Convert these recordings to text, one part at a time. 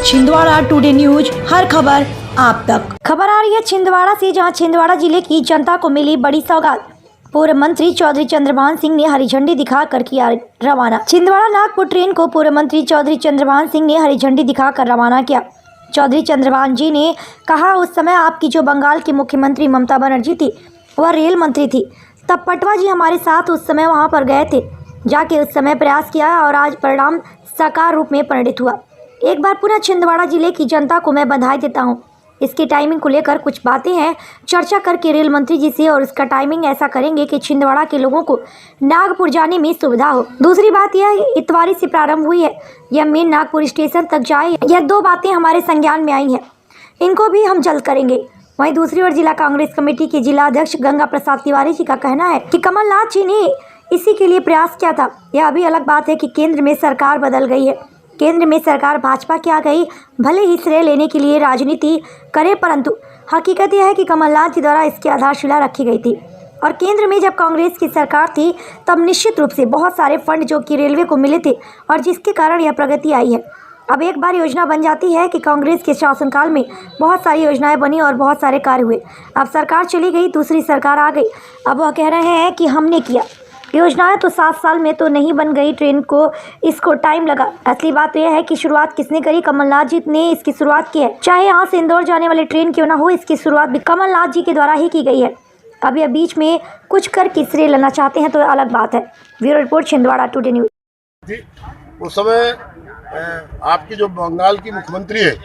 Chhindwara today news, हर खबर आप तक। खबर आ रही है छिंदवाड़ा से, जहां छिंदवाड़ा जिले की जनता को मिली बड़ी सौगात। पूर्व मंत्री चौधरी चंद्रभान सिंह ने हरी झंडी दिखाकर किया रवाना। छिंदवाड़ा नागपुर ट्रेन को पूर्व मंत्री चौधरी चंद्रभान सिंह ने हरी झंडी दिखाकर रवाना किया। चौधरी चंद्रभान जी ने कहा, उस समय आपकी जो बंगाल की मुख्यमंत्री ममता बनर्जी थी वह रेल मंत्री थी, तब पटवा जी हमारे साथ उस समय वहां पर गए थे, जाके उस समय प्रयास किया और आज परिणाम साकार रूप में परिणित हुआ। एक बार पुनः छिंदवाड़ा जिले की जनता को मैं बधाई देता हूं। इसकी टाइमिंग को लेकर कुछ बातें हैं, चर्चा करके रेल मंत्री जी से, और इसका टाइमिंग ऐसा करेंगे कि छिंदवाड़ा के लोगों को नागपुर जाने में सुविधा हो। दूसरी बात यह इतवारी से प्रारंभ हुई है, यह मेन नागपुर स्टेशन तक जाए। यह दो बातें हमारे संज्ञान में आई हैं, इनको भी हम जल्द करेंगे। वहीं दूसरी ओर जिला कांग्रेस कमेटी के जिला अध्यक्ष गंगा प्रसाद तिवारी जी का कहना है कि कमलनाथ जी ने इसी के लिए प्रयास किया था। यह अभी अलग बात है कि केंद्र में सरकार बदल गई है, केंद्र में सरकार भाजपा की आ गई, भले ही श्रेय लेने के लिए राजनीति करे, परंतु हकीकत यह है कि कमलनाथ जी द्वारा इसकी आधारशिला रखी गई थी। और केंद्र में जब कांग्रेस की सरकार थी तब निश्चित रूप से बहुत सारे फंड जो कि रेलवे को मिले थे, और जिसके कारण यह प्रगति आई है। अब एक बार योजना बन जाती है कि कांग्रेस के शासनकाल में बहुत सारी योजनाएं बनी और बहुत सारे कार्य हुए। अब सरकार चली गई, दूसरी सरकार आ गई, अब वह कह रहे हैं कि हमने किया योजनाएं, तो 7 साल में तो नहीं बन गई, ट्रेन को इसको टाइम लगा। असली बात तो यह है कि शुरुआत किसने करी? कमलनाथ जी ने इसकी शुरुआत की है। चाहे यहाँ से इंदौर जाने वाली ट्रेन क्यों ना हो, इसकी शुरुआत भी कमलनाथ जी के द्वारा ही की गई है। अब यह बीच में कुछ कर श्रेय लेना चाहते हैं तो अलग बात है। Bureau report, Chhindwara today news. उस समय आपकी जो बंगाल की मुख्यमंत्री है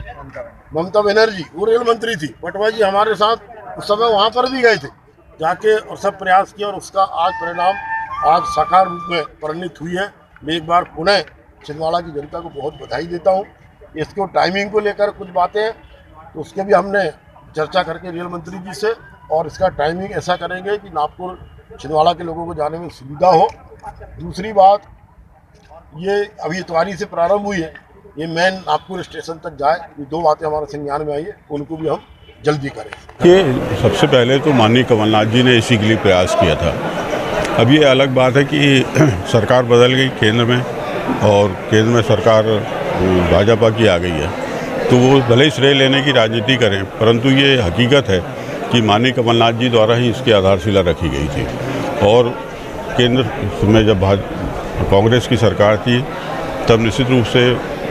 ममता बनर्जी, वो रेल मंत्री थी। पटवा जी हमारे साथ उस समय वहाँ पर भी गए थे, जाके और सब प्रयास किया, और उसका आज परिणाम आज साकार रूप में परिणित हुई है। मैं एक बार पुनः छिंदवाड़ा की जनता को बहुत बधाई देता हूँ। इसको टाइमिंग को लेकर कुछ बातें हैं, तो उसके भी हमने चर्चा करके रेल मंत्री जी से, और इसका टाइमिंग ऐसा करेंगे कि नागपुर छिंदवाड़ा के लोगों को जाने में सुविधा हो। दूसरी बात, ये अभी इतवारी से प्रारंभ हुई है, ये मेन नागपुर स्टेशन तक जाए। ये दो बातें हमारे संज्ञान में आई है, उनको भी हम जल्दी करें। ये सबसे पहले तो माननीय कमलनाथ जी ने इसी के लिए प्रयास किया था। अब ये अलग बात है कि सरकार बदल गई केंद्र में, और केंद्र में सरकार भाजपा की आ गई है, तो वो भले ही श्रेय लेने की राजनीति करें, परंतु ये हकीकत है कि माननीय कमलनाथ जी द्वारा ही इसकी आधारशिला रखी गई थी। और केंद्र में जब कांग्रेस की सरकार थी तब निश्चित रूप से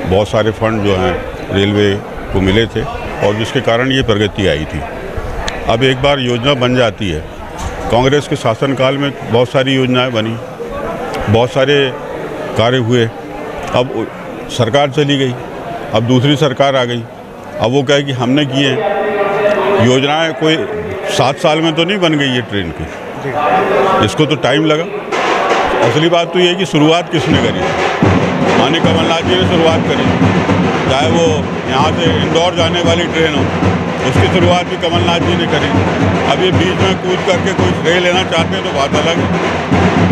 बहुत सारे फंड जो हैं रेलवे को मिले थे, और जिसके कारण ये प्रगति आई थी। अब एक बार योजना बन जाती है, कांग्रेस के शासनकाल में बहुत सारी योजनाएं बनी, बहुत सारे कार्य हुए। अब सरकार चली गई, अब दूसरी सरकार आ गई, अब वो कहे कि हमने किए। योजनाएं कोई 7 साल में तो नहीं बन गई ये ट्रेन की, इसको तो टाइम लगा। असली बात तो ये है कि शुरुआत किसने करी? माननीय कमलनाथ जी ने शुरुआत करी। चाहे वो यहाँ से इंदौर जाने वाली ट्रेन हो, उसकी शुरुआत भी कमलनाथ जी ने करी। अब ये बीच में कूद करके कोई श्रेय लेना चाहते हैं तो बात अलग है।